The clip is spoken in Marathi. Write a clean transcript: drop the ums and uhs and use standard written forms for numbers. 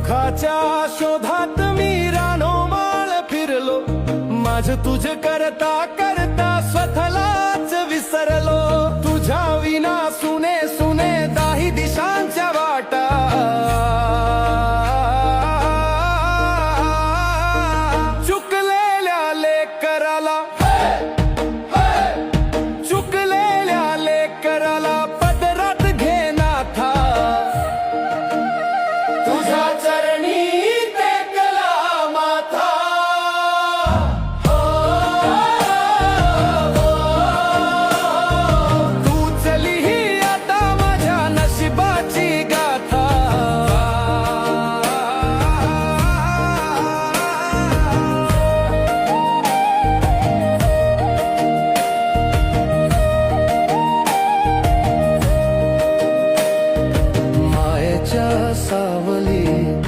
सुखाच्या शोधात मी रानोमाळ फिरलो, माझ तुझ करता करता स्वतःलाच विसरलो. तुझ्या विना सुने सुने दाही दिशांच्या वाटा, चुकलेल्या लेकराला चुकलेल्या लेकराला पदरात घेनाथा, तुझा चरणी टेकला माथा. तू चली ही आता माझ्या नशिबाची गाथा. मायेच्या सावलीत